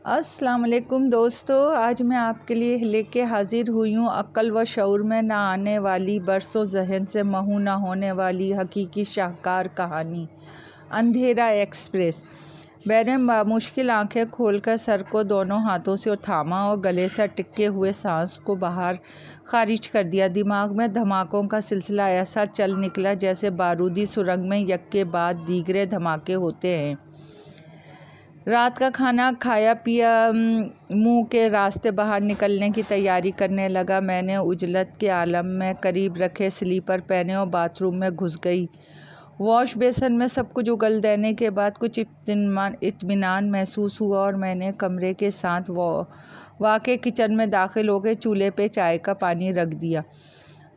السلام علیکم دوستو، آج میں آپ کے لیے لے کے حاضر ہوئی ہوں عقل و شعور میں نہ آنے والی، برسوں ذہن سے محو نہ ہونے والی حقیقی شاہکار کہانی اندھیرا ایکسپریس۔ میں نے بامشکل آنکھیں کھول کر سر کو دونوں ہاتھوں سے تھاما اور گلے سے اٹکے ہوئے سانس کو باہر خارج کر دیا۔ دماغ میں دھماکوں کا سلسلہ ایسا چل نکلا جیسے بارودی سرنگ میں یک کے بعد دیگرے دھماکے ہوتے ہیں۔ رات کا کھانا کھایا پیا، منہ کے راستے باہر نکلنے کی تیاری کرنے لگا۔ میں نے عجلت کے عالم میں قریب رکھے سلیپر پہنے اور باتھ روم میں گھس گئی۔ واش بیسن میں سب کچھ اگل دینے کے بعد کچھ اطمینان محسوس ہوا اور میں نے کمرے کے ساتھ واقع کچن میں داخل ہو کے چولہے پہ چائے کا پانی رکھ دیا۔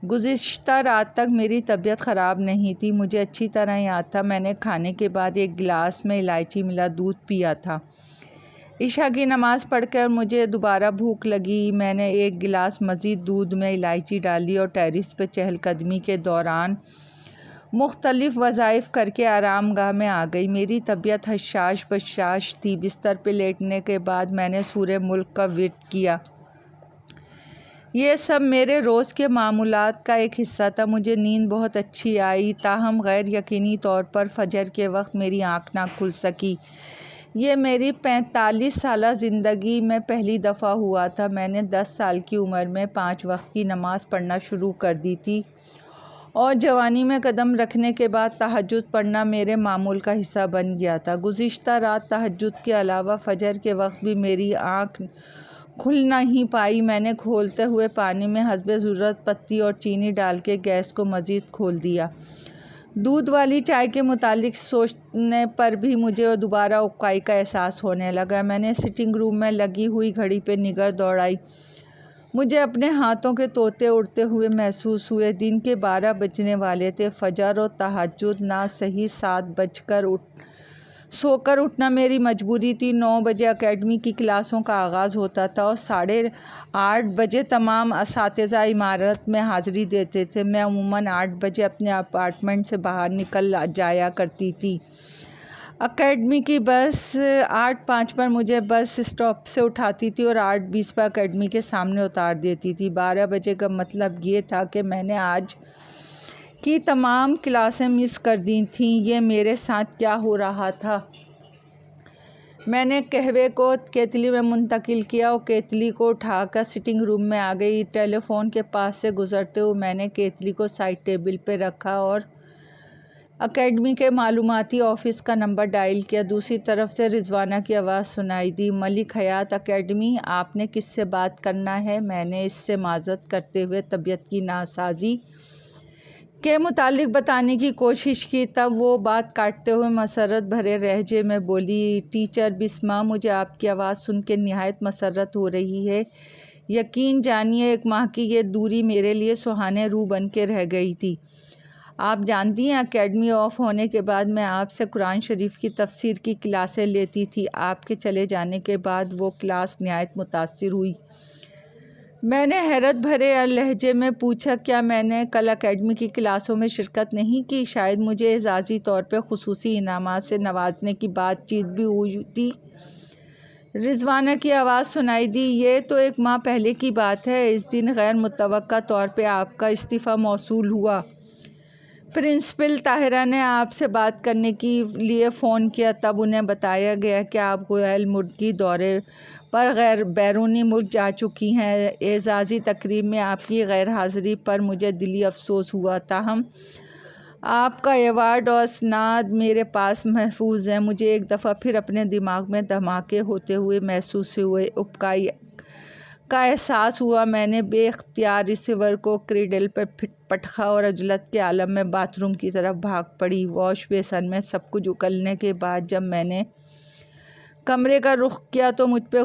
گزشتہ رات تک میری طبیعت خراب نہیں تھی، مجھے اچھی طرح یاد تھا میں نے کھانے کے بعد ایک گلاس میں الائچی ملا دودھ پیا تھا۔ عشاء کی نماز پڑھ کر مجھے دوبارہ بھوک لگی۔ میں نے ایک گلاس مزید دودھ میں الائچی ڈالی اور ٹیرس پہ چہل قدمی کے دوران مختلف وظائف کر کے آرام گاہ میں آ گئی۔ میری طبیعت حشاش بشاش تھی۔ بستر پہ لیٹنے کے بعد میں نے سورہ ملک کا ورد کیا۔ یہ سب میرے روز کے معمولات کا ایک حصہ تھا۔ مجھے نیند بہت اچھی آئی، تاہم غیر یقینی طور پر فجر کے وقت میری آنکھ نہ کھل سکی۔ یہ میری 45 سالہ زندگی میں پہلی دفعہ ہوا تھا۔ میں نے 10 سال کی عمر میں 5 وقت کی نماز پڑھنا شروع کر دی تھی اور جوانی میں قدم رکھنے کے بعد تہجد پڑھنا میرے معمول کا حصہ بن گیا تھا۔ گزشتہ رات تہجد کے علاوہ فجر کے وقت بھی میری آنکھ کھل نہیں پائی۔ میں نے کھولتے ہوئے پانی میں حسب ضرورت پتی اور چینی ڈال کے گیس کو مزید کھول دیا۔ دودھ والی چائے کے متعلق سوچنے پر بھی مجھے دوبارہ اکائی کا احساس ہونے لگا۔ میں نے سٹنگ روم میں لگی ہوئی گھڑی پہ نگاہ دوڑائی۔ مجھے اپنے ہاتھوں کے طوطے اڑتے ہوئے محسوس ہوئے۔ دن کے 12 بجنے والے تھے۔ فجر اور تہجد نہ صحیح 7 بج کر سو کر اٹھنا میری مجبوری تھی۔ 9 بجے اکیڈمی کی کلاسوں کا آغاز ہوتا تھا اور 8:30 بجے تمام اساتذہ عمارت میں حاضری دیتے تھے۔ میں عموماً 8 بجے اپنے اپارٹمنٹ سے باہر نکل جایا کرتی تھی۔ اکیڈمی کی بس 8:05 پر مجھے بس اسٹاپ سے اٹھاتی تھی اور 8:20 پر اکیڈمی کے سامنے اتار دیتی تھی۔ 12 بجے کا مطلب یہ تھا کہ میں نے آج کی تمام کلاسیں مس کر دی تھیں۔ یہ میرے ساتھ کیا ہو رہا تھا؟ میں نے قہوے کو کیتلی میں منتقل کیا اور کیتلی کو اٹھا کر سٹنگ روم میں آ گئی۔ ٹیلی فون کے پاس سے گزرتے ہوئے میں نے کیتلی کو سائڈ ٹیبل پہ رکھا اور اکیڈمی کے معلوماتی آفس کا نمبر ڈائل کیا۔ دوسری طرف سے رضوانہ کی آواز سنائی دی، ملک حیات اکیڈمی، آپ نے کس سے بات کرنا ہے؟ میں نے اس سے معذرت کرتے ہوئے طبیعت کی ناسازی کے متعلق بتانے کی کوشش کی۔ تب وہ بات کاٹتے ہوئے مسرت بھرے لہجے میں بولی، ٹیچر بسمہ، مجھے آپ کی آواز سن کے نہایت مسرت ہو رہی ہے۔ یقین جانیے 1 ماہ کی یہ دوری میرے لیے سہانے روح بن کے رہ گئی تھی۔ آپ جانتی ہیں اکیڈمی آف ہونے کے بعد میں آپ سے قرآن شریف کی تفسیر کی کلاسیں لیتی تھی۔ آپ کے چلے جانے کے بعد وہ کلاس نہایت متاثر ہوئی۔ میں نے حیرت بھرے لہجے میں پوچھا، کیا میں نے کل اکیڈمی کی کلاسوں میں شرکت نہیں کی؟ شاید مجھے اعزازی طور پہ خصوصی انعامات سے نوازنے کی بات چیت بھی ہوئی تھی۔ رضوانہ کی آواز سنائی دی، یہ تو 1 ماہ پہلے کی بات ہے۔ اس دن غیر متوقع طور پہ آپ کا استعفیٰ موصول ہوا۔ پرنسپل طاہرہ نے آپ سے بات کرنے کے لیے فون کیا۔ تب انہیں بتایا گیا کہ آپ غیر ملکی دورے پر بیرونی ملک جا چکی ہیں۔ اعزازی تقریب میں آپ کی غیر حاضری پر مجھے دلی افسوس ہوا، تاہم آپ کا ایوارڈ اور اسناد میرے پاس محفوظ ہیں۔ مجھے ایک دفعہ پھر اپنے دماغ میں دھماکے ہوتے ہوئے محسوس ہوئے، اکائی کا احساس ہوا۔ میں نے بے اختیار ریسیور کو کریڈل پہ پٹکا اور عجلت کے عالم میں باتھ روم کی طرف بھاگ پڑی۔ واش بیسن میں سب کچھ اگلنے کے بعد جب میں نے کمرے کا رخ کیا تو مجھ پہ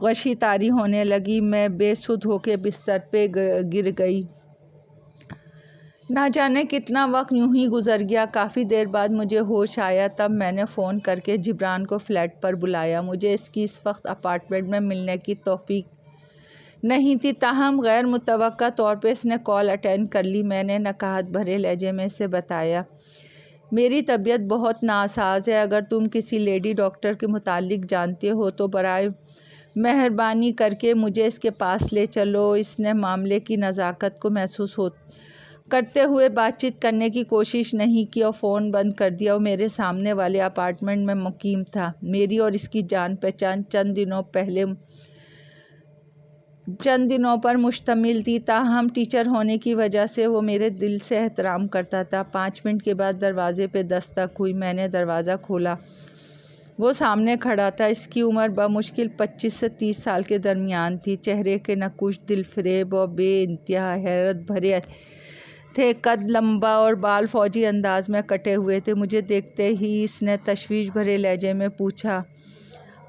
غشی طاری ہونے لگی۔ میں بے سدھ ہو کے بستر پہ گر گئی۔ نہ جانے کتنا وقت یوں ہی گزر گیا۔ کافی دیر بعد مجھے ہوش آیا۔ تب میں نے فون کر کے جبران کو فلیٹ پر بلایا۔ مجھے اس کی اس وقت اپارٹمنٹ میں ملنے کی توفیق نہیں تھی، تاہم غیر متوقع طور پہ اس نے کال اٹینڈ کر لی۔ میں نے نکہت بھرے لہجے میں اسے بتایا، میری طبیعت بہت ناساز ہے، اگر تم کسی لیڈی ڈاکٹر کے متعلق جانتے ہو تو برائے مہربانی کر کے مجھے اس کے پاس لے چلو۔ اس نے معاملے کی نزاکت کو محسوس کرتے ہوئے بات چیت کرنے کی کوشش نہیں کی اور فون بند کر دیا۔ وہ میرے سامنے والے اپارٹمنٹ میں مقیم تھا۔ میری اور اس کی جان پہچان چند دنوں پر مشتمل تھی، تاہم ٹیچر ہونے کی وجہ سے وہ میرے دل سے احترام کرتا تھا۔ 5 منٹ کے بعد دروازے پہ دستک ہوئی۔ میں نے دروازہ کھولا۔ وہ سامنے کھڑا تھا۔ اس کی عمر بمشکل 25 سے 30 سال کے درمیان تھی۔ چہرے کے نقوش دل فریب اور بے انتہا حیرت بھرے تھے۔ قد لمبا اور بال فوجی انداز میں کٹے ہوئے تھے۔ مجھے دیکھتے ہی اس نے تشویش بھرے لہجے میں پوچھا،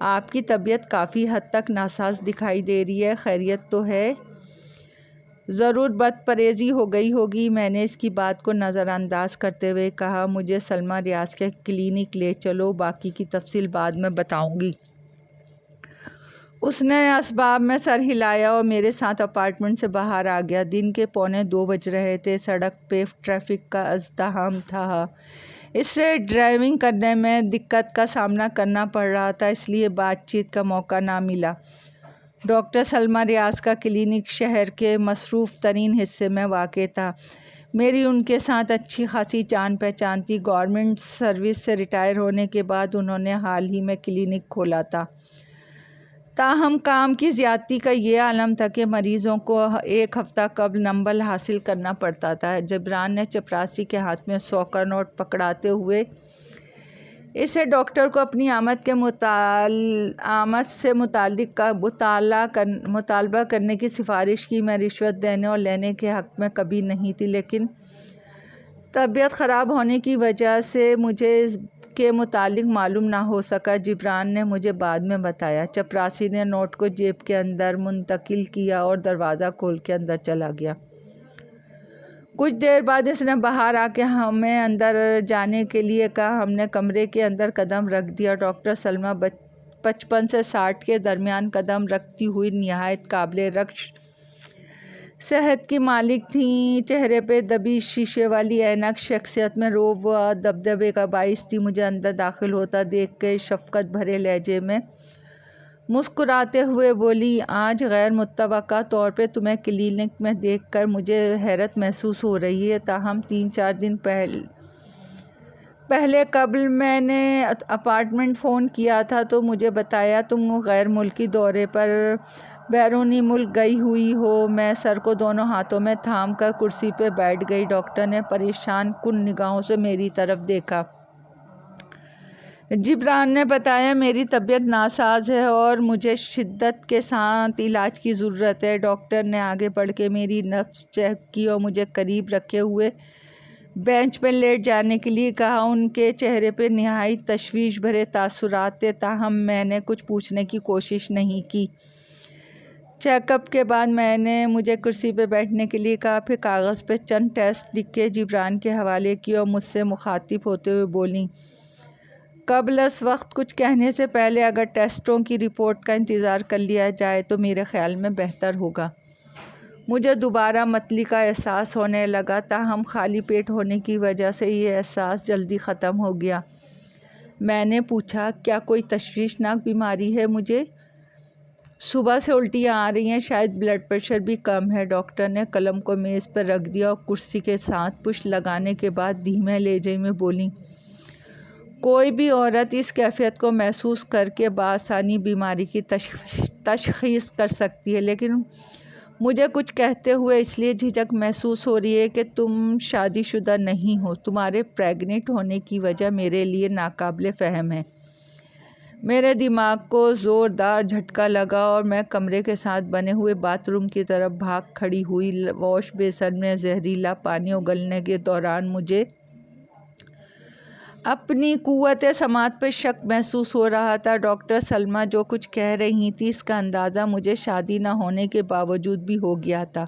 آپ کی طبیعت کافی حد تک ناساز دکھائی دے رہی ہے، خیریت تو ہے؟ ضرور بد پریزی ہو گئی ہوگی۔ میں نے اس کی بات کو نظر انداز کرتے ہوئے کہا، مجھے سلمیٰ ریاض کے کلینک لے چلو، باقی کی تفصیل بعد میں بتاؤں گی۔ اس نے اسباب میں سر ہلایا اور میرے ساتھ اپارٹمنٹ سے باہر آ گیا۔ دن کے 1:45 بج رہے تھے۔ سڑک پہ ٹریفک کا ازدحام تھا۔ اس سے ڈرائیونگ کرنے میں دقت کا سامنا کرنا پڑ رہا تھا، اس لیے بات چیت کا موقع نہ ملا۔ ڈاکٹر سلمیٰ ریاض کا کلینک شہر کے مصروف ترین حصے میں واقع تھا۔ میری ان کے ساتھ اچھی خاصی جان پہچان تھی۔ گورنمنٹ سروس سے ریٹائر ہونے کے بعد انہوں نے حال ہی میں کلینک کھولا تھا، تاہم کام کی زیادتی کا یہ عالم تھا کہ مریضوں کو 1 ہفتہ قبل نمبر حاصل کرنا پڑتا تھا۔ جبران نے چپراسی کے ہاتھ میں 100 کا نوٹ پکڑاتے ہوئے اسے ڈاکٹر کو اپنی آمد سے متعلق مطالبہ کرنے کی سفارش کی۔ میں رشوت دینے اور لینے کے حق میں کبھی نہیں تھی، لیکن طبیعت خراب ہونے کی وجہ سے مجھے اس کے متعلق معلوم نہ ہو سکا، جبران نے مجھے بعد میں بتایا۔ چپراسی نے نوٹ کو جیب کے اندر منتقل کیا اور دروازہ کھول کے اندر چلا گیا۔ کچھ دیر بعد اس نے باہر آ کے ہمیں اندر جانے کے لیے کہا۔ ہم نے کمرے کے اندر قدم رکھ دیا۔ ڈاکٹر سلمیٰ 55 سے 60 کے درمیان قدم رکھتی ہوئی نہایت قابل رشک صحت کی مالک تھیں۔ چہرے پہ دبی شیشے والی عینک شخصیت میں رعب و دبدبے کا باعث تھی۔ مجھے اندر داخل ہوتا دیکھ کے شفقت بھرے لہجے میں مسکراتے ہوئے بولی، آج غیر متوقع طور پہ تمہیں کلینک میں دیکھ کر مجھے حیرت محسوس ہو رہی ہے، تاہم 3-4 دن پہلے قبل میں نے اپارٹمنٹ فون کیا تھا تو مجھے بتایا تم غیر ملکی دورے پر بیرونی ملک گئی ہوئی ہو۔ میں سر کو دونوں ہاتھوں میں تھام کر کرسی پہ بیٹھ گئی۔ ڈاکٹر نے پریشان کن نگاہوں سے میری طرف دیکھا۔ جبران نے بتایا، میری طبیعت ناساز ہے اور مجھے شدت کے ساتھ علاج کی ضرورت ہے۔ ڈاکٹر نے آگے بڑھ کے میری نبض چیک کی اور مجھے قریب رکھے ہوئے بینچ پہ لیٹ جانے کے لیے کہا۔ ان کے چہرے پہ نہایت تشویش بھرے تاثرات تھے، تاہم میں نے کچھ پوچھنے کی کوشش نہیں کی۔ چیک اپ کے بعد میں نے مجھے کرسی پہ بیٹھنے کے لیے کہا، پھر کاغذ پہ چند ٹیسٹ لکھ کے جبران کے حوالے کیے اور مجھ سے مخاطب ہوتے ہوئے بولیں، قبل از وقت کچھ کہنے سے پہلے اگر ٹیسٹوں کی رپورٹ کا انتظار کر لیا جائے تو میرے خیال میں بہتر ہوگا۔ مجھے دوبارہ متلی کا احساس ہونے لگا، تاہم خالی پیٹ ہونے کی وجہ سے یہ احساس جلدی ختم ہو گیا۔ میں نے پوچھا، کیا کوئی تشویشناک بیماری ہے مجھے؟ صبح سے الٹیاں آ رہی ہیں، شاید بلڈ پریشر بھی کم ہے۔ ڈاکٹر نے قلم کو میز پر رکھ دیا اور کرسی کے ساتھ پشت لگانے کے بعد دھیمے لہجے میں بولیں، کوئی بھی عورت اس کیفیت کو محسوس کر کے بآسانی بیماری کی تشخیص کر سکتی ہے، لیکن مجھے کچھ کہتے ہوئے اس لیے جھجک محسوس ہو رہی ہے کہ تم شادی شدہ نہیں ہو۔ تمہارے پریگننٹ ہونے کی وجہ میرے لیے ناقابل فہم ہے۔ میرے دماغ کو زوردار جھٹکا لگا اور میں کمرے کے ساتھ بنے ہوئے باتھ روم کی طرف بھاگ کھڑی ہوئی۔ واش بیسن میں زہریلا پانی اگلنے کے دوران مجھے اپنی قوت سماعت پہ شک محسوس ہو رہا تھا۔ ڈاکٹر سلمیٰ جو کچھ کہہ رہی تھیں اس کا اندازہ مجھے شادی نہ ہونے کے باوجود بھی ہو گیا تھا،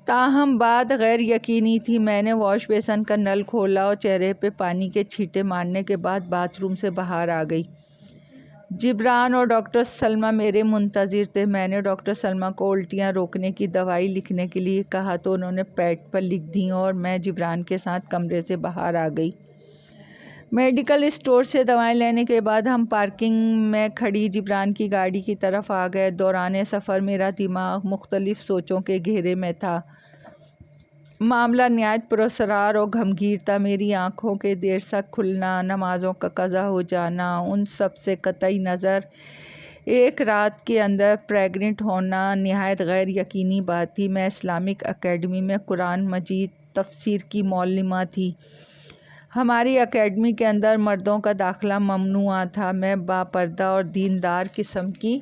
تاہم بات غیر یقینی تھی۔ میں نے واش بیسن کا نل کھولا اور چہرے پہ پانی کے چھینٹے مارنے کے بعد باتھ روم سے باہر آ گئی۔ جبران اور ڈاکٹر سلمہ میرے منتظر تھے۔ میں نے ڈاکٹر سلمہ کو الٹیاں روکنے کی دوائی لکھنے کے لیے کہا تو انہوں نے پیڈ پر لکھ دیں اور میں جبران کے ساتھ کمرے سے باہر آ گئی۔ میڈیکل اسٹور سے دوائیں لینے کے بعد ہم پارکنگ میں کھڑی جبران کی گاڑی کی طرف آ گئے۔ دوران سفر میرا دماغ مختلف سوچوں کے گھیرے میں تھا۔ معاملہ نہایت پراسرار اور گھمگیر تھا۔ میری آنکھوں کے دیر تک کھلنا، نمازوں کا قضا ہو جانا، ان سب سے قطع نظر ایک رات کے اندر پریگننٹ ہونا نہایت غیر یقینی بات تھی۔ میں اسلامک اکیڈمی میں قرآن مجید تفسیر کی معلمہ تھی۔ ہماری اکیڈمی کے اندر مردوں کا داخلہ ممنوع تھا۔ میں باپردہ اور دیندار قسم کی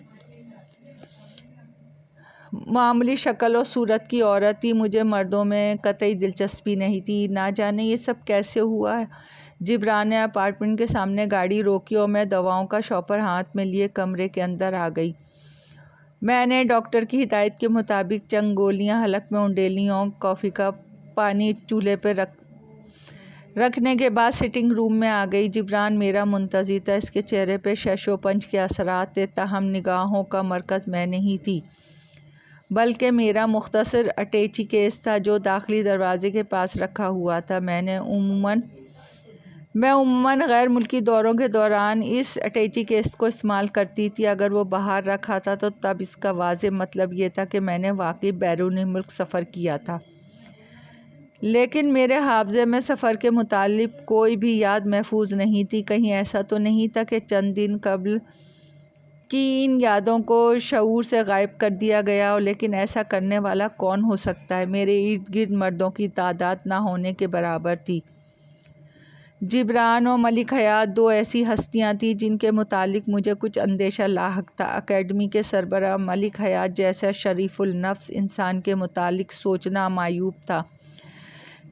معمولی شکل و صورت کی عورت تھی۔ مجھے مردوں میں قطعی دلچسپی نہیں تھی۔ نہ جانے یہ سب کیسے ہوا۔ جبران نے اپارٹمنٹ کے سامنے گاڑی روکی اور میں دواؤں کا شاپر ہاتھ میں لیے کمرے کے اندر آ گئی۔ میں نے ڈاکٹر کی ہدایت کے مطابق چند گولیاں حلق میں انڈیلیں اور کافی کا پانی چولہے پہ رکھنے کے بعد سٹنگ روم میں آ گئی۔ جبران میرا منتظر تھا۔ اس کے چہرے پہ شش و پنج کے اثرات تھے، تاہم نگاہوں کا مرکز میں نہیں تھی، بلکہ میرا مختصر اٹیچی کیس تھا جو داخلی دروازے کے پاس رکھا ہوا تھا۔ میں عموماً غیر ملکی دوروں کے دوران اس اٹیچی کیس کو استعمال کرتی تھی۔ اگر وہ باہر رکھا تھا تو تب اس کا واضح مطلب یہ تھا کہ میں نے واقعی بیرون ملک سفر کیا تھا، لیکن میرے حافظے میں سفر کے متعلق کوئی بھی یاد محفوظ نہیں تھی۔ کہیں ایسا تو نہیں تھا کہ چند دن قبل کی ان یادوں کو شعور سے غائب کر دیا گیا ہو، لیکن ایسا کرنے والا کون ہو سکتا ہے؟ میرے ارد گرد مردوں کی تعداد نہ ہونے کے برابر تھی۔ جبران اور ملک حیات دو ایسی ہستیاں تھیں جن کے متعلق مجھے کچھ اندیشہ لاحق تھا۔ اکیڈمی کے سربراہ ملک حیات جیسا شریف النفس انسان کے متعلق سوچنا معیوب تھا،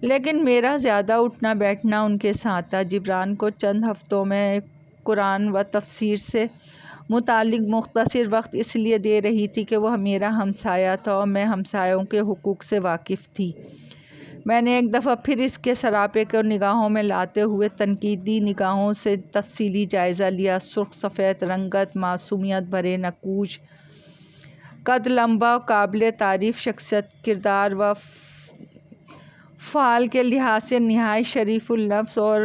لیکن میرا زیادہ اٹھنا بیٹھنا ان کے ساتھ تھا۔ جبران کو چند ہفتوں میں قرآن و تفسیر سے متعلق مختصر وقت اس لیے دے رہی تھی کہ وہ میرا ہمسایہ تھا اور میں ہمسایوں کے حقوق سے واقف تھی۔ میں نے ایک دفعہ پھر اس کے سراپے کو نگاہوں میں لاتے ہوئے تنقیدی نگاہوں سے تفصیلی جائزہ لیا۔ سرخ سفید رنگت، معصومیت بھرے نقوش، قد لمبا، قابل تعریف شخصیت، کردار و فعال کے لحاظ سے نہایت شریف النفس اور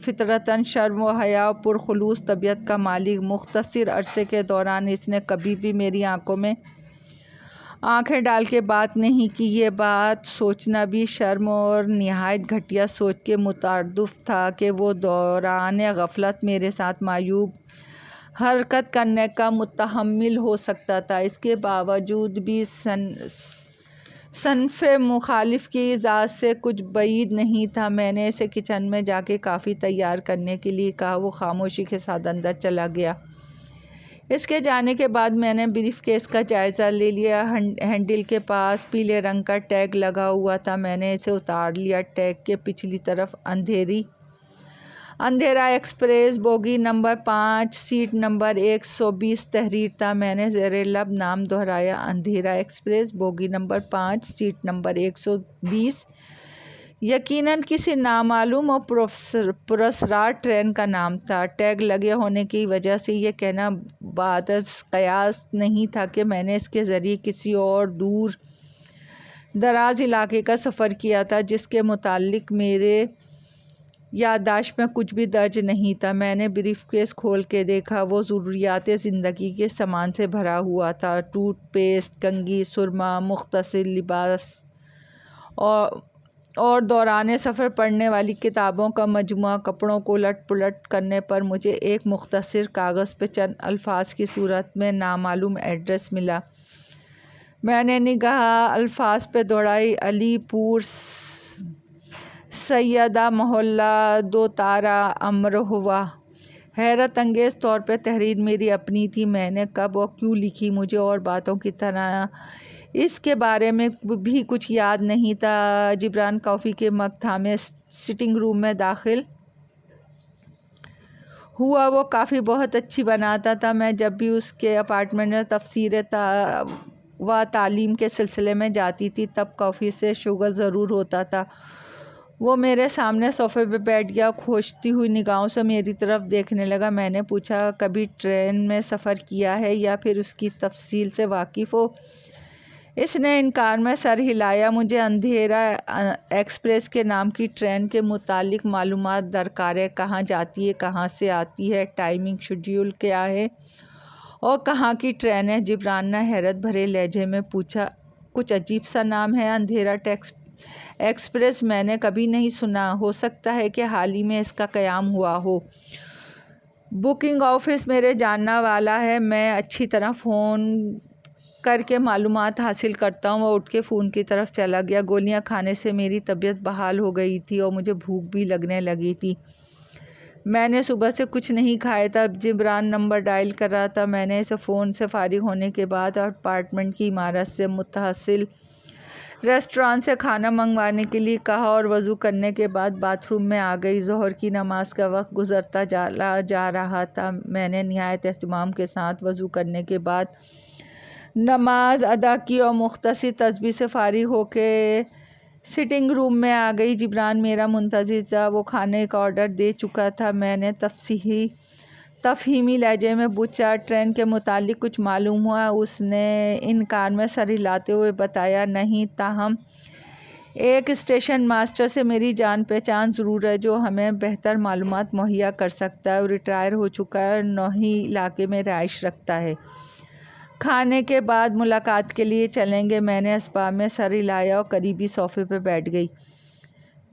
فطرتاً شرم و حیا اور پرخلوص طبیعت کا مالک۔ مختصر عرصے کے دوران اس نے کبھی بھی میری آنکھوں میں آنکھیں ڈال کے بات نہیں کی۔ یہ بات سوچنا بھی شرم اور نہایت گھٹیا سوچ کے مترادف تھا کہ وہ دوران غفلت میرے ساتھ معیوب حرکت کرنے کا متحمل ہو سکتا تھا۔ اس کے باوجود بھی صنف مخالف کی ذات سے کچھ بعید نہیں تھا۔ میں نے اسے کچن میں جا کے کافی تیار کرنے کے لیے کہا۔ وہ خاموشی کے ساتھ اندر چلا گیا۔ اس کے جانے کے بعد میں نے بریف کیس کا جائزہ لے لیا۔ ہینڈل کے پاس پیلے رنگ کا ٹیگ لگا ہوا تھا۔ میں نے اسے اتار لیا۔ ٹیگ کے پچھلی طرف Andhera Express, bogie number 5، seat number 120 تحریر تھا۔ میں نے زیر لب نام دہرایا، Andhera Express, bogie number 5، seat number 120۔ یقیناً کسی نامعلوم اور پراسرار ٹرین کا نام تھا۔ ٹیگ لگے ہونے کی وجہ سے یہ کہنا بعداز قیاس نہیں تھا کہ میں نے اس کے ذریعے کسی اور دور دراز علاقے کا سفر کیا تھا جس کے متعلق میرے یادداشت میں کچھ بھی درج نہیں تھا۔ میں نے بریف کیس کھول کے دیکھا۔ وہ ضروریات زندگی کے سامان سے بھرا ہوا تھا۔ ٹوتھ پیسٹ، کنگھی، سرما، مختصر لباس اور دوران سفر پڑھنے والی کتابوں کا مجموعہ۔ کپڑوں کو الٹ پلٹ کرنے پر مجھے ایک مختصر کاغذ پہ چند الفاظ کی صورت میں نامعلوم ایڈریس ملا۔ میں نے نگاہ الفاظ پہ دوڑائی، علی پور، سیدہ محلہ، دوتارہ، امروہہ۔ حیرت انگیز طور پہ تحریر میری اپنی تھی۔ میں نے کب اور کیوں لکھی، مجھے اور باتوں کی طرح اس کے بارے میں بھی کچھ یاد نہیں تھا۔ جبران کافی کے مگ تھامے سٹنگ روم میں داخل ہوا۔ وہ کافی بہت اچھی بناتا تھا۔ میں جب بھی اس کے اپارٹمنٹ میں تفسیر و تعلیم کے سلسلے میں جاتی تھی تب کافی سے شغل ضرور ہوتا تھا۔ وہ میرے سامنے صوفے پہ بیٹھ گیا، کھوجتی ہوئی نگاہوں سے میری طرف دیکھنے لگا۔ میں نے پوچھا، کبھی ٹرین میں سفر کیا ہے یا پھر اس کی تفصیل سے واقف ہو؟ اس نے انکار میں سر ہلایا۔ مجھے اندھیرا ایکسپریس کے نام کی ٹرین کے متعلق معلومات درکار ہے۔ کہاں جاتی ہے، کہاں سے آتی ہے، ٹائمنگ شیڈول کیا ہے اور کہاں کی ٹرین ہے؟ جبران نے حیرت بھرے لہجے میں پوچھا۔ کچھ عجیب سا نام ہے، اندھیرا ایکسپریس، میں نے کبھی نہیں سنا۔ ہو سکتا ہے کہ حال ہی میں اس کا قیام ہوا ہو۔ بکنگ آفس میرے جاننا والا ہے، میں اچھی طرح فون کر کے معلومات حاصل کرتا ہوں۔ وہ اٹھ کے فون کی طرف چلا گیا۔ گولیاں کھانے سے میری طبیعت بحال ہو گئی تھی اور مجھے بھوک بھی لگنے لگی تھی۔ میں نے صبح سے کچھ نہیں کھایا تھا۔ جبران نمبر ڈائل کر رہا تھا۔ میں نے اسے فون سے فارغ ہونے کے بعد اپارٹمنٹ کی عمارت سے متصل ریسٹوران سے کھانا منگوانے کے لیے کہا اور وضو کرنے کے بعد باتھ روم میں آ گئی۔ ظہر کی نماز کا وقت گزرتا جا رہا تھا۔ میں نے نہایت اہتمام کے ساتھ وضو کرنے کے بعد نماز ادا کی اور مختصر تسبیح سے فارغ ہو کے سٹنگ روم میں آ گئی۔ جبران میرا منتظر تھا۔ وہ کھانے کا آرڈر دے چکا تھا۔ میں نے تفہیمی لہجے میں پوچھا، ٹرین کے متعلق کچھ معلوم ہوا؟ اس نے انکار میں سر ہلاتے ہوئے بتایا، نہیں، تاہم ایک اسٹیشن ماسٹر سے میری جان پہچان ضرور ہے جو ہمیں بہتر معلومات مہیا کر سکتا ہے۔ وہ ریٹائر ہو چکا ہے اور نوحی علاقے میں رہائش رکھتا ہے۔ کھانے کے بعد ملاقات کے لیے چلیں گے۔ میں نے اسباب میں سر ہلایا اور قریبی صوفے پہ بیٹھ گئی۔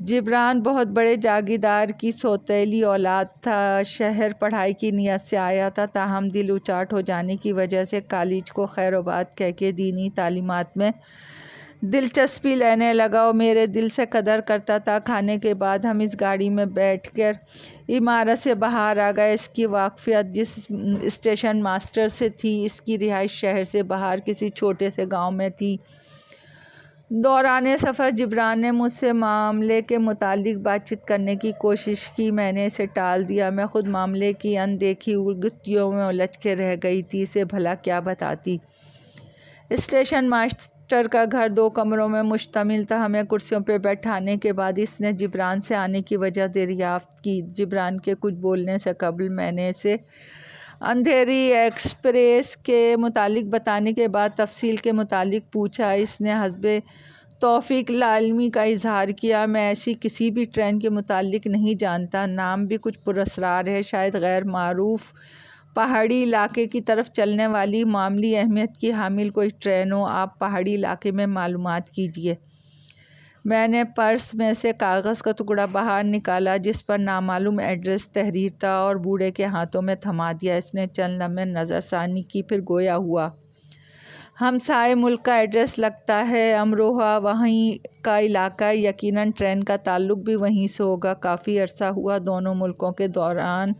جبران بہت بڑے جاگیردار کی سوتیلی اولاد تھا۔ شہر پڑھائی کی نیت سے آیا تھا، تاہم دل اچاٹ ہو جانے کی وجہ سے کالج کو خیر و باد کہہ کے دینی تعلیمات میں دلچسپی لینے لگا اور میرے دل سے قدر کرتا تھا۔ کھانے کے بعد ہم اس گاڑی میں بیٹھ کر عمارت سے باہر آ گئے۔ اس کی واقفیت جس اسٹیشن ماسٹر سے تھی، اس کی رہائش شہر سے باہر کسی چھوٹے سے گاؤں میں تھی۔ دوران سفر جبران نے مجھ سے معاملے کے متعلق بات چیت کرنے کی کوشش کی۔ میں نے اسے ٹال دیا۔ میں خود معاملے کی اندیکھی گتھیوں میں الجھ کے رہ گئی تھی۔ اسے بھلا کیا بتاتی؟ اسٹیشن ماسٹر کا گھر 2 کمروں میں مشتمل تھا۔ ہمیں کرسیوں پہ بٹھانے کے بعد اس نے جبران سے آنے کی وجہ دریافت کی۔ جبران کے کچھ بولنے سے قبل میں نے اسے اندھیری ایکسپریس کے متعلق بتانے کے بعد تفصیل کے متعلق پوچھا۔ اس نے حسب توفیق لاعلمی کا اظہار کیا۔ میں ایسی کسی بھی ٹرین کے متعلق نہیں جانتا۔ نام بھی کچھ پراسرار ہے، شاید غیر معروف پہاڑی علاقے کی طرف چلنے والی معمولی اہمیت کی حامل کوئی ٹرین ہو۔ آپ پہاڑی علاقے میں معلومات کیجیے۔ میں نے پرس میں سے کاغذ کا ٹکڑا باہر نکالا جس پر نامعلوم ایڈریس تحریر تھا اور بوڑھے کے ہاتھوں میں تھما دیا۔ اس نے چند لمحے نظر ثانی کی، پھر گویا ہوا۔ ہمسائے ملک کا ایڈریس لگتا ہے، امروہہ وہیں کا علاقہ ہے، یقیناً ٹرین کا تعلق بھی وہیں سے ہوگا۔ کافی عرصہ ہوا۔ دونوں ملکوں کے دوران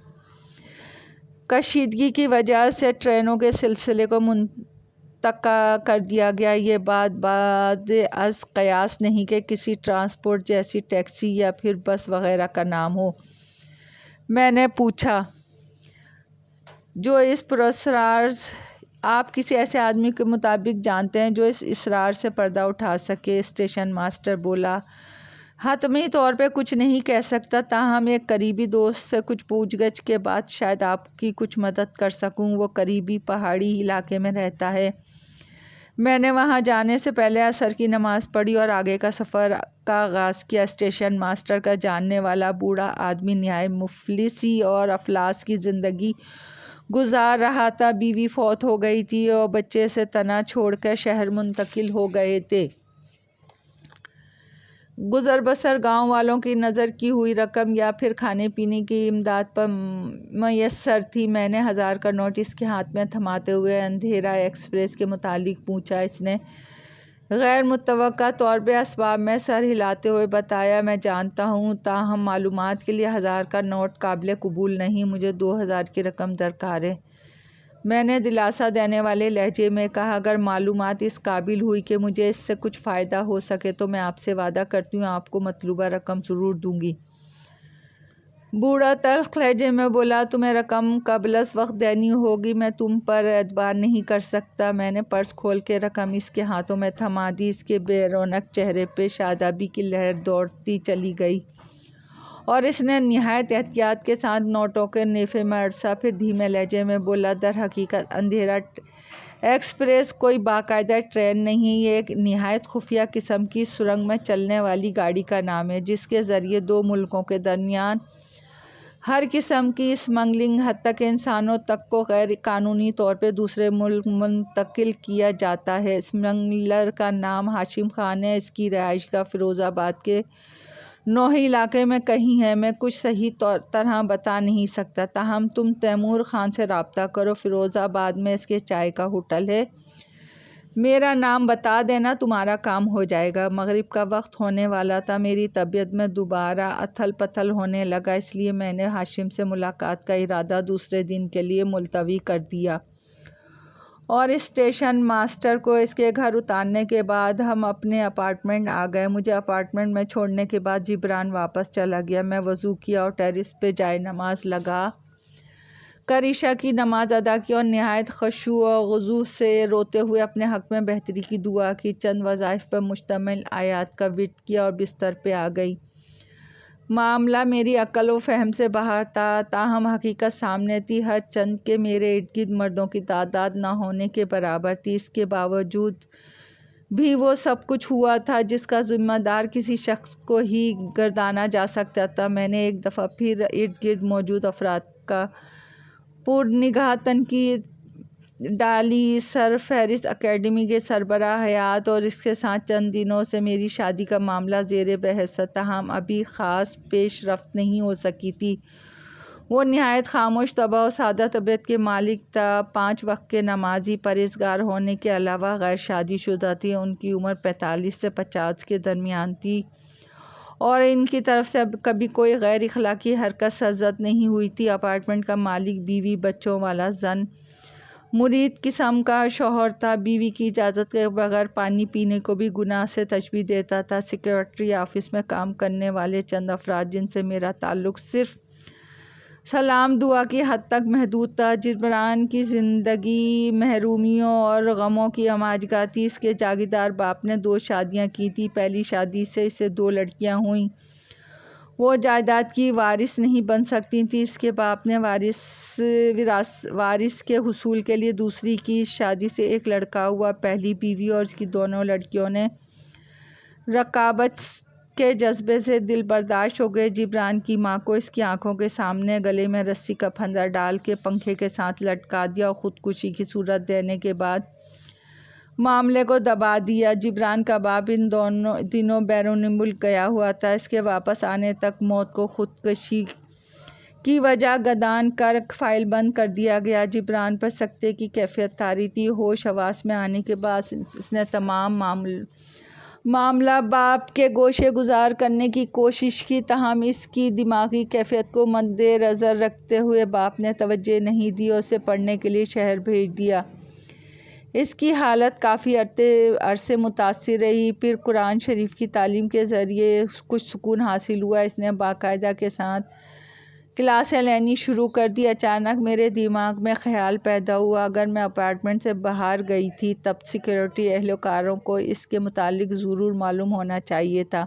کشیدگی کی وجہ سے ٹرینوں کے سلسلے کو منقطع کر دیا گیا۔ یہ بات بعد از قیاس نہیں کہ کسی ٹرانسپورٹ جیسی ٹیکسی یا پھر بس وغیرہ کا نام ہو۔ میں نے پوچھا، جو اس پراسرار آپ کسی ایسے آدمی کے متعلق جانتے ہیں جو اس اسرار سے پردہ اٹھا سکے؟ اسٹیشن ماسٹر بولا، حتمی طور پہ کچھ نہیں کہہ سکتا، تاہم ایک قریبی دوست سے کچھ پوچھ گچھ کے بعد شاید آپ کی کچھ مدد کر سکوں۔ وہ قریبی پہاڑی علاقے میں رہتا ہے۔ میں نے وہاں جانے سے پہلے عصر کی نماز پڑھی اور آگے کا سفر کا آغاز کیا۔ اسٹیشن ماسٹر کا جاننے والا بوڑھا آدمی نہایت مفلسی اور افلاس کی زندگی گزار رہا تھا۔ بیوی فوت ہو گئی تھی اور بچے اسے تنہا چھوڑ کر شہر منتقل ہو گئے تھے۔ گزر بسر گاؤں والوں کی نظر کی ہوئی رقم یا پھر کھانے پینے کی امداد پر میسر تھی۔ میں نے 1000 کا نوٹ اس کے ہاتھ میں تھماتے ہوئے اندھیرا ایکسپریس کے متعلق پوچھا۔ اس نے غیر متوقع طور پہ اسباب میں سر ہلاتے ہوئے بتایا، میں جانتا ہوں، تاہم معلومات کے لیے 1000 کا نوٹ قابل قبول نہیں، مجھے 2000 کی رقم درکار ہے۔ میں نے دلاسا دینے والے لہجے میں کہا، اگر معلومات اس قابل ہوئی کہ مجھے اس سے کچھ فائدہ ہو سکے تو میں آپ سے وعدہ کرتی ہوں آپ کو مطلوبہ رقم ضرور دوں گی۔ بوڑھا تلخ لہجے میں بولا، تمہیں رقم قبل از وقت دینی ہوگی، میں تم پر اعتبار نہیں کر سکتا۔ میں نے پرس کھول کے رقم اس کے ہاتھوں میں تھما دی۔ اس کے بے رونق چہرے پہ شادابی کی لہر دوڑتی چلی گئی اور اس نے نہایت احتیاط کے ساتھ نوٹوں کے نیفے میں اڑسا، پھر دھیمے لہجے میں بولا، در حقیقت اندھیرا ایکسپریس کوئی باقاعدہ ٹرین نہیں، یہ ایک نہایت خفیہ قسم کی سرنگ میں چلنے والی گاڑی کا نام ہے، جس کے ذریعے دو ملکوں کے درمیان ہر قسم کی اسمگلنگ، حتیٰ کہ انسانوں تک کو غیر قانونی طور پہ دوسرے ملک منتقل کیا جاتا ہے۔ اسمگلر کا نام ہاشم خان ہے، اس کی رہائش گاہ فیروز آباد کے نوحی علاقے میں کہیں ہے، میں کچھ صحیح طرح بتا نہیں سکتا، تاہم تم تیمور خان سے رابطہ کرو، فیروز آباد میں اس کے چائے کا ہوٹل ہے، میرا نام بتا دینا، تمہارا کام ہو جائے گا۔ مغرب کا وقت ہونے والا تھا، میری طبیعت میں دوبارہ اتھل پتھل ہونے لگا، اس لیے میں نے ہاشم سے ملاقات کا ارادہ دوسرے دن کے لیے ملتوی کر دیا اور اسٹیشن ماسٹر کو اس کے گھر اتارنے کے بعد ہم اپنے اپارٹمنٹ آ گئے۔ مجھے اپارٹمنٹ میں چھوڑنے کے بعد جبران واپس چلا گیا۔ میں وضو کیا اور ٹیرس پہ جائے نماز لگا کر عشاء کی نماز ادا کی اور نہایت خشوع و خضوع سے روتے ہوئے اپنے حق میں بہتری کی دعا کی، چند وظائف پر مشتمل آیات کا ورد کیا اور بستر پہ آ گئی۔ معاملہ میری عقل و فہم سے باہر تھا، تاہم حقیقت سامنے تھی، ہر چند کہ میرے ارد گرد مردوں کی تعداد نہ ہونے کے برابر تھی، اس کے باوجود بھی وہ سب کچھ ہوا تھا جس کا ذمہ دار کسی شخص کو ہی گردانا جا سکتا تھا۔ میں نے ایک دفعہ پھر ارد گرد موجود افراد کا پرنگاہ تنقید ڈالی۔ سر فہرست اکیڈمی کے سربراہ حیات اور اس کے ساتھ چند دنوں سے میری شادی کا معاملہ زیر بحث تھا، تاہم ابھی خاص پیش رفت نہیں ہو سکی تھی۔ وہ نہایت خاموش طبع و سادہ طبیعت کے مالک تھا، 5 وقت کے نمازی، پرہیزگار ہونے کے علاوہ غیر شادی شدہ تھے، ان کی عمر 45 سے 50 کے درمیان تھی اور ان کی طرف سے کبھی کوئی غیر اخلاقی حرکت سرزد نہیں ہوئی تھی۔ اپارٹمنٹ کا مالک بیوی بچوں والا زن مرید قسم کا شوہر تھا، بیوی کی اجازت کے بغیر پانی پینے کو بھی گناہ سے تشبیہ دیتا تھا۔ سیکریٹری آفس میں کام کرنے والے چند افراد جن سے میرا تعلق صرف سلام دعا کی حد تک محدود تھا۔ جبران کی زندگی محرومیوں اور غموں کی ہماجگاہ تھی۔ اس کے جاگیردار باپ نے 2 شادیاں کی تھیں، پہلی شادی سے اسے 2 لڑکیاں ہوئیں، وہ جائیداد کی وارث نہیں بن سکتی تھیں۔ اس کے باپ نے وارث کے حصول کے لیے دوسری کی، اس شادی سے 1 لڑکا ہوا، پہلی بیوی اور اس کی دونوں لڑکیوں نے رقابت کے جذبے سے دل برداشت ہو گئے۔ جبران کی ماں کو اس کی آنکھوں کے سامنے گلے میں رسی کا پھندا ڈال کے پنکھے کے ساتھ لٹکا دیا اور خودکشی کی صورت دینے کے بعد معاملے کو دبا دیا۔ جبران کا باپ ان دنوں بیرون ملک گیا ہوا تھا، اس کے واپس آنے تک موت کو خودکشی کی وجہ گردان کر فائل بند کر دیا گیا۔ جبران پر سکتے کی کیفیت طاری تھی، ہوش حواس میں آنے کے بعد اس نے تمام معاملہ باپ کے گوشے گزار کرنے کی کوشش کی، تاہم اس کی دماغی کیفیت کو مدنظر رکھتے ہوئے باپ نے توجہ نہیں دی اور اسے پڑھنے کے لیے شہر بھیج دیا۔ اس کی حالت کافی عرصے متاثر رہی، پھر قرآن شریف کی تعلیم کے ذریعے کچھ سکون حاصل ہوا، اس نے باقاعدہ کے ساتھ کلاسیں لینی شروع کر دی۔ اچانک میرے دماغ میں خیال پیدا ہوا، اگر میں اپارٹمنٹ سے باہر گئی تھی تب سیکریٹری اہلکاروں کو اس کے متعلق ضرور معلوم ہونا چاہیے تھا۔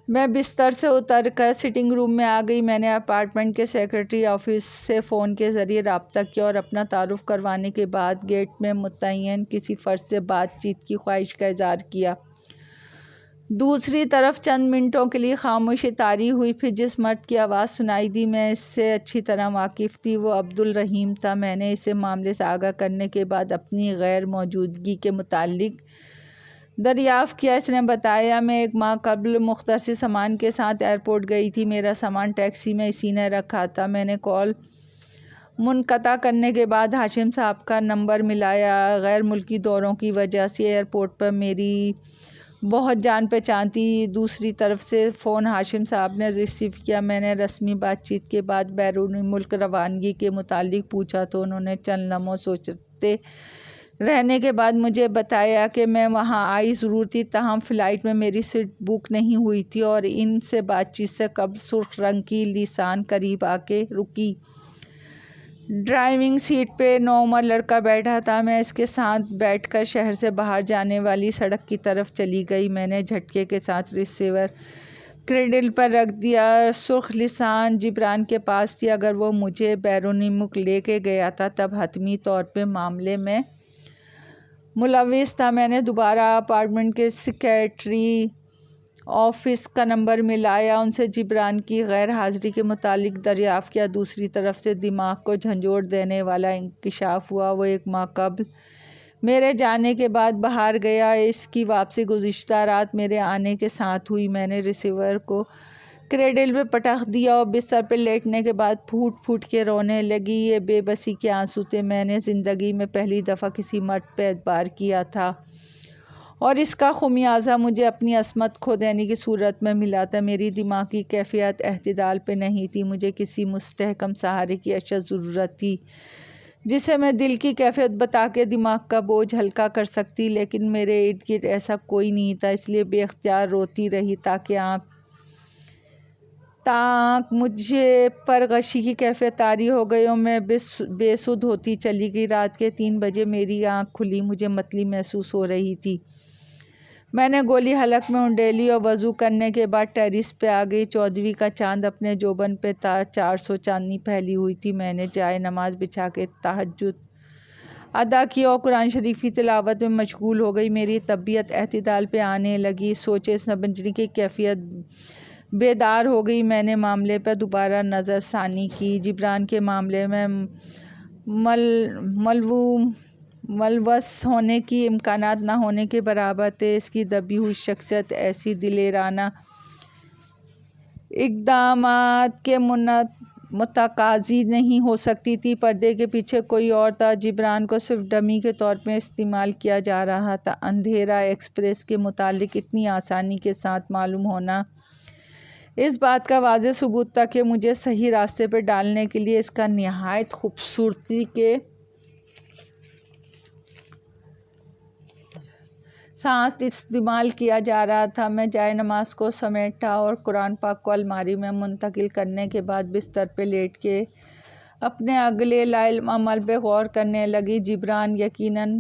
میں بستر سے اتر کر سٹنگ روم میں آ گئی۔ میں نے اپارٹمنٹ کے سیکریٹری آفس سے فون کے ذریعے رابطہ کیا اور اپنا تعارف کروانے کے بعد گیٹ میں متعین کسی فرد سے بات چیت کی خواہش کا اظہار کیا۔ دوسری طرف چند منٹوں کے لیے خاموشی طاری ہوئی، پھر جس مرد کی آواز سنائی دی میں اس سے اچھی طرح واقف تھی، وہ عبدالرحیم تھا۔ میں نے اسے معاملے سے آگاہ کرنے کے بعد اپنی غیر موجودگی کے متعلق دریافت کیا۔ اس نے بتایا، میں 1 ماہ قبل مختصر سامان کے ساتھ ایئرپورٹ گئی تھی، میرا سامان ٹیکسی میں اسی نے رکھا تھا۔ میں نے کال منقطع کرنے کے بعد ہاشم صاحب کا نمبر ملایا، غیر ملکی دوروں کی وجہ سے ایئرپورٹ پر میری بہت جان پہچان تھی۔ دوسری طرف سے فون ہاشم صاحب نے ریسیو کیا۔ میں نے رسمی بات چیت کے بعد بیرون ملک روانگی کے متعلق پوچھا تو انہوں نے چند لمحوں سوچتے رہنے کے بعد مجھے بتایا کہ میں وہاں آئی ضرور تھی، تاہم فلائٹ میں میری سیٹ بک نہیں ہوئی تھی اور ان سے بات چیت سے قبل سرخ رنگ کی لیسان قریب آ کے رکی۔ ڈرائیونگ سیٹ پہ نوعمر لڑکا بیٹھا تھا۔ میں اس کے ساتھ بیٹھ کر شہر سے باہر جانے والی سڑک کی طرف چلی گئی۔ میں نے جھٹکے کے ساتھ ریسیور کریڈل پر رکھ دیا۔ سرخ لیسان جبران کے پاس تھی۔ اگر وہ مجھے بیرون ملک لے کے گیا تھا تب حتمی طور پہ معاملے میں ملوث تھا۔ میں نے دوبارہ اپارٹمنٹ کے سیکریٹری آفس کا نمبر ملایا، ان سے جبران کی غیر حاضری کے متعلق دریافت کیا۔ دوسری طرف سے دماغ کو جھنجھوڑ دینے والا انکشاف ہوا۔ وہ 1 ماہ قبل میرے جانے کے بعد باہر گیا۔ اس کی واپسی گزشتہ رات میرے آنے کے ساتھ ہوئی۔ میں نے ریسیور کو کریڈل پہ پٹخ دیا اور بستر پہ لیٹنے کے بعد پھوٹ پھوٹ کے رونے لگی۔ یہ بے بسی کے آنسو تھے۔ میں نے زندگی میں پہلی دفعہ کسی مرد پہ اعتبار کیا تھا اور اس کا خمیازہ مجھے اپنی عصمت کھو دینے کی صورت میں ملا تھا۔ میری دماغی کیفیت اعتدال پہ نہیں تھی۔ مجھے کسی مستحکم سہارے کی اشد ضرورت تھی جسے میں دل کی کیفیت بتا کے دماغ کا بوجھ ہلکا کر سکتی، لیکن میرے ارد گرد ایسا کوئی نہیں تھا، اس لیے بے اختیار روتی رہی تاکہ مجھے پر غشی کی کیفیت طاری ہو گئی اور میں بے سدھ ہوتی چلی گئی۔ رات کے 3 بجے میری آنکھ کھلی، مجھے متلی محسوس ہو رہی تھی۔ میں نے گولی حلق میں انڈیلی اور وضو کرنے کے بعد ٹیرس پہ آ گئی۔ 14ویں کا چاند اپنے جوبن پہ تھا، 400 چاندنی پھیلی ہوئی تھی۔ میں نے جائے نماز بچھا کے تہجد ادا کی اور قرآن شریف کی تلاوت میں مشغول ہو گئی۔ میری طبیعت اعتدال پہ آنے لگی، سوچے سمجھنے کی کیفیت بیدار ہو گئی۔ میں نے معاملے پر دوبارہ نظر ثانی کی۔ جبران کے معاملے میں ملوث ہونے کی امکانات نہ ہونے کے برابر تھے۔ اس کی دبی ہوئی شخصیت ایسی دلیرانہ اقدامات کے متقاضی نہیں ہو سکتی تھی۔ پردے کے پیچھے کوئی اور تھا۔ جبران کو صرف ڈمی کے طور پہ استعمال کیا جا رہا تھا۔ اندھیرا ایکسپریس کے متعلق اتنی آسانی کے ساتھ معلوم ہونا اس بات کا واضح ثبوت تھا کہ مجھے صحیح راستے پہ ڈالنے کے لیے اس کا نہایت خوبصورتی کے ساتھ استعمال کیا جا رہا تھا۔ میں جائے نماز کو سمیٹا اور قرآن پاک کو الماری میں منتقل کرنے کے بعد بستر پہ لیٹ کے اپنے اگلے لاعلم عمل پہ غور کرنے لگی۔ جبران یقیناً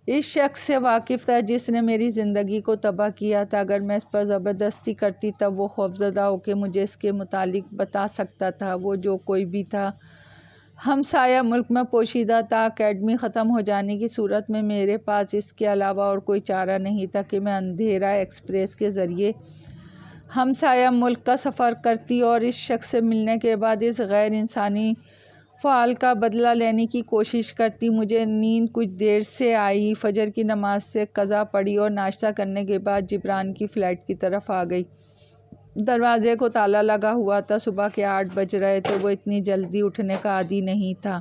اس شخص سے واقف تھا جس نے میری زندگی کو تباہ کیا تھا۔ اگر میں اس پر زبردستی کرتی تب وہ خوفزدہ ہو کے مجھے اس کے متعلق بتا سکتا تھا۔ وہ جو کوئی بھی تھا ہمسایہ ملک میں پوشیدہ تھا۔ اکیڈمی ختم ہو جانے کی صورت میں میرے پاس اس کے علاوہ اور کوئی چارہ نہیں تھا کہ میں اندھیرا ایکسپریس کے ذریعے ہمسایہ ملک کا سفر کرتی اور اس شخص سے ملنے کے بعد اس غیر انسانی فعل کا بدلہ لینے کی کوشش کرتی۔ مجھے نیند کچھ دیر سے آئی، فجر کی نماز سے قضا پڑھی اور ناشتہ کرنے کے بعد جبران کی فلیٹ کی طرف آ گئی۔ دروازے کو تالا لگا ہوا تھا۔ صبح کے 8 بج رہے تھے۔ وہ اتنی جلدی اٹھنے کا عادی نہیں تھا۔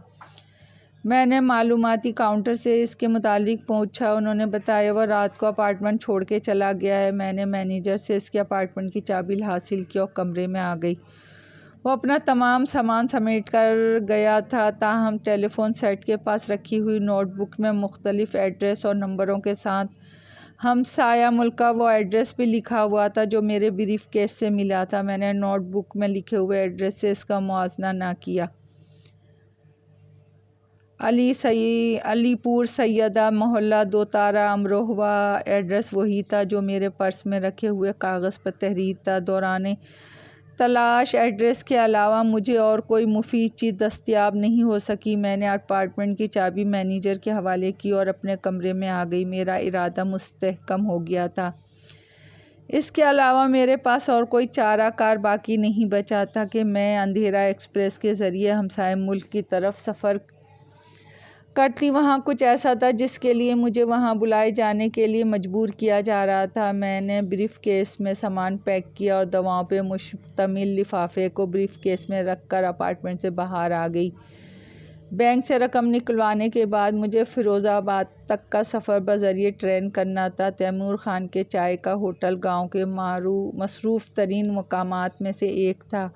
میں نے معلوماتی کاؤنٹر سے اس کے متعلق پوچھا۔ انہوں نے بتایا وہ رات کو اپارٹمنٹ چھوڑ کے چلا گیا ہے۔ میں نے مینیجر سے اس کے اپارٹمنٹ کی چابی حاصل کی اور کمرے میں آ گئی۔ وہ اپنا تمام سامان سمیٹ کر گیا تھا، تاہم ٹیلی فون سیٹ کے پاس رکھی ہوئی نوٹ بک میں مختلف ایڈریس اور نمبروں کے ساتھ ہمسایہ ملک کا وہ ایڈریس بھی لکھا ہوا تھا جو میرے بریف کیس سے ملا تھا۔ میں نے نوٹ بک میں لکھے ہوئے ایڈریس سے اس کا موازنہ نہ کیا۔ علی پور سیدہ محلہ دوتارہ امروہہ۔ ایڈریس وہی تھا جو میرے پرس میں رکھے ہوئے کاغذ پر تحریر تھا۔ دوران تلاش ایڈریس کے علاوہ مجھے اور کوئی مفید چیز دستیاب نہیں ہو سکی۔ میں نے اپارٹمنٹ کی چابی مینیجر کے حوالے کی اور اپنے کمرے میں آ گئی۔ میرا ارادہ مستحکم ہو گیا تھا۔ اس کے علاوہ میرے پاس اور کوئی چارہ کار باقی نہیں بچا تھا کہ میں اندھیرا ایکسپریس کے ذریعے ہمسایہ ملک کی طرف سفر کرتی۔ وہاں کچھ ایسا تھا جس کے لیے مجھے وہاں بلائے جانے کے لیے مجبور کیا جا رہا تھا۔ میں نے بریف کیس میں سامان پیک کیا اور دواؤں پہ مشتمل لفافے کو بریف کیس میں رکھ کر اپارٹمنٹ سے باہر آ گئی۔ بینک سے رقم نکلوانے کے بعد مجھے فیروز آباد تک کا سفر بذریعہ ٹرین کرنا تھا۔ تیمور خان کے چائے کا ہوٹل گاؤں کے مصروف ترین مقامات میں سے ایک تھا۔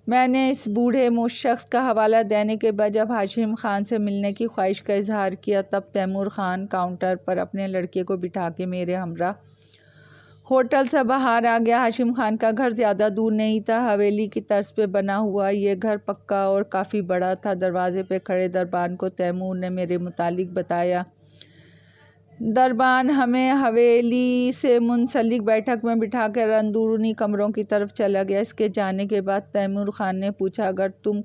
میں نے اس بوڑھے شخص کا حوالہ دینے کے بعد جب ہاشم خان سے ملنے کی خواہش کا اظہار کیا تب تیمور خان کاؤنٹر پر اپنے لڑکے کو بٹھا کے میرے ہمراہ ہوٹل سے باہر آ گیا۔ ہاشم خان کا گھر زیادہ دور نہیں تھا، حویلی کی طرز پہ بنا ہوا یہ گھر پکا اور کافی بڑا تھا۔ دروازے پہ کھڑے دربان کو تیمور نے میرے متعلق بتایا۔ دربان ہمیں حویلی سے منسلک بیٹھک میں بٹھا کر اندرونی کمروں کی طرف چلا گیا۔ اس کے جانے کے بعد تیمور خان نے پوچھا، اگر تم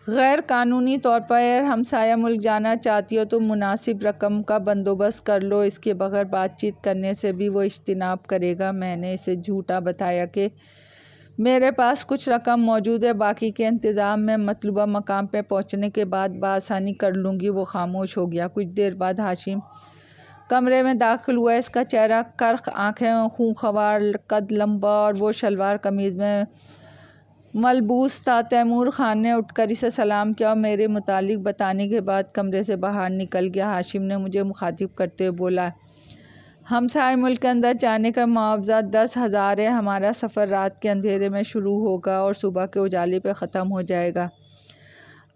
غیر قانونی طور پر ہمسایہ ملک جانا چاہتی ہو تو مناسب رقم کا بندوبست کر لو، اس کے بغیر بات چیت کرنے سے بھی وہ اجتناب کرے گا۔ میں نے اسے جھوٹا بتایا کہ میرے پاس کچھ رقم موجود ہے، باقی کے انتظام میں مطلوبہ مقام پہ پہنچنے کے بعد بآسانی کر لوں گی۔ وہ خاموش ہو گیا۔ کچھ دیر بعد ہاشم کمرے میں داخل ہوا۔ اس کا چہرہ کرخ، آنکھیں خونخوار، قد لمبا اور وہ شلوار قمیض میں ملبوس تھا۔ تیمور خان نے اٹھ کر اسے سلام کیا اور میرے متعلق بتانے کے بعد کمرے سے باہر نکل گیا۔ ہاشم نے مجھے مخاطب کرتے ہوئے بولا، ہمسائے ملک کے اندر جانے کا معاوضہ 10,000 ہے۔ ہمارا سفر رات کے اندھیرے میں شروع ہوگا اور صبح کے اجالے پہ ختم ہو جائے گا۔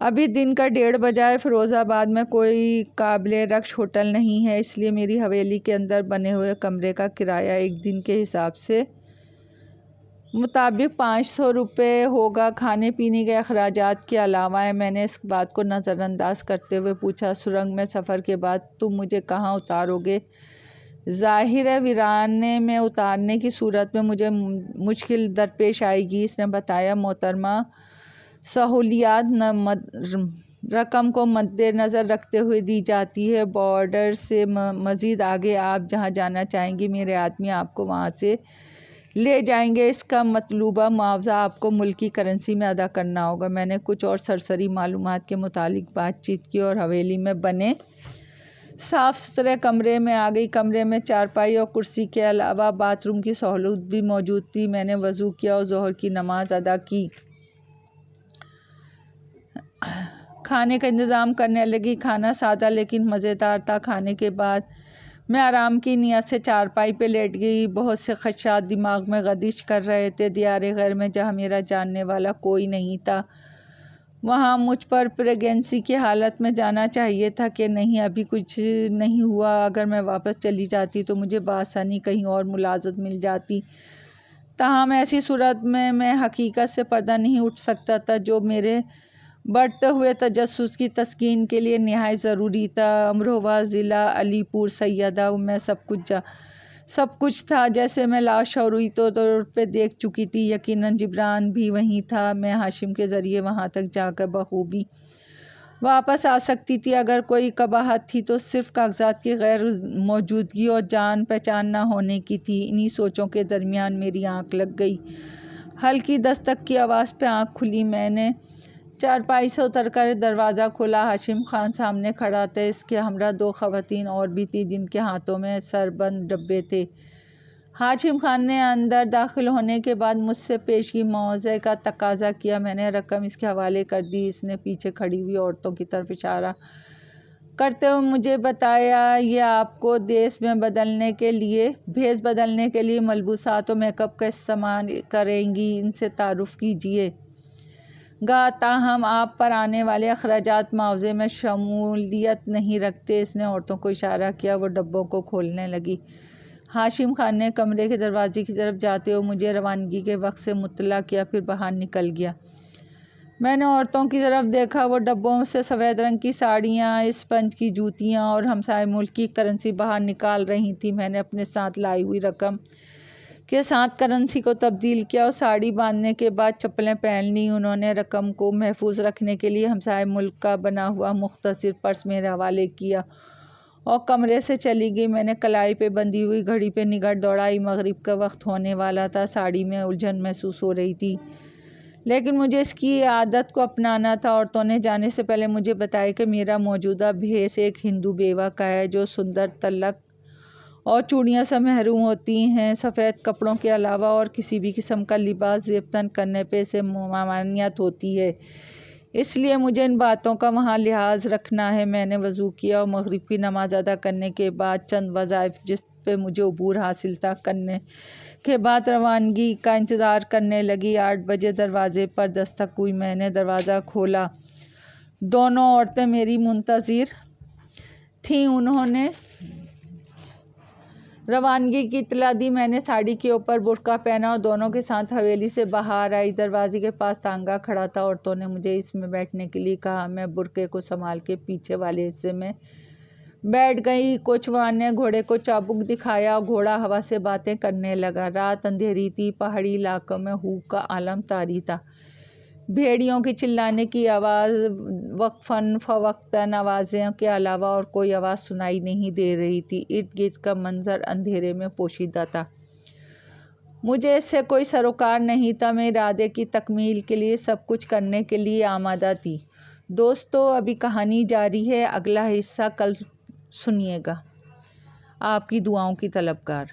ابھی دن کا 1:30 بجا ہے۔ فیروز آباد میں کوئی قابل رخص ہوٹل نہیں ہے، اس لیے میری حویلی کے اندر بنے ہوئے کمرے کا کرایہ ایک دن کے حساب سے مطابق 500 روپے ہوگا، کھانے پینے کے اخراجات کے علاوہ ہے۔ میں نے اس بات کو نظر انداز کرتے ہوئے پوچھا، سرنگ میں سفر کے بعد تم مجھے کہاں اتارو گے؟ ظاہر ہے ویرانے میں اتارنے کی صورت میں مجھے مشکل درپیش آئے گی۔ اس نے بتایا، محترمہ، سہولیات رقم کو مد نظر رکھتے ہوئے دی جاتی ہے۔ بارڈر سے مزید آگے آپ جہاں جانا چاہیں گی میرے آدمی آپ کو وہاں سے لے جائیں گے۔ اس کا مطلوبہ معاوضہ آپ کو ملکی کرنسی میں ادا کرنا ہوگا۔ میں نے کچھ اور سرسری معلومات کے متعلق بات چیت کی اور حویلی میں بنے صاف ستھرے کمرے میں آ گئی۔ کمرے میں چارپائی اور کرسی کے علاوہ باتھ روم کی سہولت بھی موجود تھی۔ میں نے وضو کیا اور ظہر کی نماز ادا کی۔ کھانے کا انتظام کرنے لگی۔ کھانا سادہ لیکن مزیدار تھا۔ کھانے کے بعد میں آرام کی نیت سے چارپائی پہ لیٹ گئی۔ بہت سے خدشات دماغ میں گردش کر رہے تھے۔ دیار غیر میں جہاں میرا جاننے والا کوئی نہیں تھا وہاں مجھ پر پریگنینسی کی حالت میں جانا چاہیے تھا کہ نہیں؟ ابھی کچھ نہیں ہوا۔ اگر میں واپس چلی جاتی تو مجھے بآسانی کہیں اور ملازمت مل جاتی، تاہم ایسی صورت میں میں حقیقت سے پردہ نہیں اٹھ سکتا تھا جو میرے بڑھتے ہوئے تجسس کی تسکین کے لیے نہایت ضروری تھا۔ امروہہ ضلع علی پور سیدہ میں سب کچھ تھا جیسے میں لاشعوری طور پہ دیکھ چکی تھی۔ یقیناً جبران بھی وہیں تھا۔ میں ہاشم کے ذریعے وہاں تک جا کر بخوبی واپس آ سکتی تھی۔ اگر کوئی قباحت تھی تو صرف کاغذات کی غیر موجودگی اور جان پہچان نہ ہونے کی تھی۔ انہی سوچوں کے درمیان میری آنکھ لگ گئی۔ ہلکی دستک کی آواز پہ آنکھ کھلی۔ میں نے چارپائی سے اتر کر دروازہ کھولا۔ ہاشم خان سامنے کھڑا تھا۔ اس کے ہمراہ 2 خواتین اور بھی تھیں جن کے ہاتھوں میں سربند ڈبے تھے۔ ہاشم خان نے اندر داخل ہونے کے بعد مجھ سے پیشگی معاوضے کا تقاضا کیا۔ میں نے رقم اس کے حوالے کر دی۔ اس نے پیچھے کھڑی ہوئی عورتوں کی طرف اشارہ کرتے ہوئے مجھے بتایا، یہ آپ کو بھیس بدلنے کے لیے ملبوسات و میک اپ کا استعمال کریں گی، ان سے تعارف کیجیے گا، تاہم آپ پر آنے والے اخراجات معاوضے میں شمولیت نہیں رکھتے۔ اس نے عورتوں کو اشارہ کیا، وہ ڈبوں کو کھولنے لگی۔ ہاشم خان نے کمرے کے دروازے کی طرف جاتے ہوئے مجھے روانگی کے وقت سے مطلع کیا، پھر باہر نکل گیا۔ میں نے عورتوں کی طرف دیکھا۔ وہ ڈبوں سے سفید رنگ کی ساڑیاں، اسپنج کی جوتیاں اور ہمسائے ملک کی کرنسی باہر نکال رہی تھیں۔ میں نے اپنے ساتھ لائی ہوئی رقم کے ساتھ کرنسی کو تبدیل کیا اور ساڑی باندھنے کے بعد چپلیں پہن لیں۔ انہوں نے رقم کو محفوظ رکھنے کے لیے ہمسائے ملک کا بنا ہوا مختصر پرس میرے حوالے کیا اور کمرے سے چلی گئی۔ میں نے کلائی پہ بندھی ہوئی گھڑی پہ نگاہ دوڑائی۔ مغرب کا وقت ہونے والا تھا۔ ساڑی میں الجھن محسوس ہو رہی تھی لیکن مجھے اس کی عادت کو اپنانا تھا۔ عورتوں نے جانے سے پہلے مجھے بتایا کہ میرا موجودہ بھیس ایک ہندو بیوہ کا ہے جو سندر تلک اور چوڑیوں سے محروم ہوتی ہیں۔ سفید کپڑوں کے علاوہ اور کسی بھی قسم کا لباس زیب تن کرنے پہ اسے ممانعت ہوتی ہے۔ اس لیے مجھے ان باتوں کا وہاں لحاظ رکھنا ہے۔ میں نے وضو کیا اور مغرب کی نماز ادا کرنے کے بعد چند وظائف جس پہ مجھے عبور حاصل تھا کرنے کے بعد روانگی کا انتظار کرنے لگی۔ 8 بجے دروازے پر دستک ہوئی۔ میں نے دروازہ کھولا۔ دونوں عورتیں میری منتظر تھیں۔ انہوں نے روانگی کی اطلاع دی۔ میں نے ساڑی کے اوپر برقع پہنا اور دونوں کے ساتھ حویلی سے باہر آئی۔ دروازے کے پاس تانگا کھڑا تھا۔ عورتوں نے مجھے اس میں بیٹھنے کے لیے کہا۔ میں برقعے کو سنبھال کے پیچھے والے حصے میں بیٹھ گئی۔ کوچوان نے گھوڑے کو چابک دکھایا اور گھوڑا ہوا سے باتیں کرنے لگا۔ رات اندھیری تھی۔ پہاڑی علاقوں میں ہوں کا عالم طاری تھا۔ بھیڑیوں کی چلانے کی آواز وقفاً فوقتاً آوازوں کے علاوہ اور کوئی آواز سنائی نہیں دے رہی تھی۔ ارد گرد کا منظر اندھیرے میں پوشیدہ تھا۔ مجھے اس سے کوئی سروکار نہیں تھا۔ میں ارادے کی تکمیل کے لیے سب کچھ کرنے کے لیے آمادہ تھی۔ دوستو، ابھی کہانی جاری ہے۔ اگلا حصہ کل سنیے گا۔ آپ کی دعاؤں کی طلبگار۔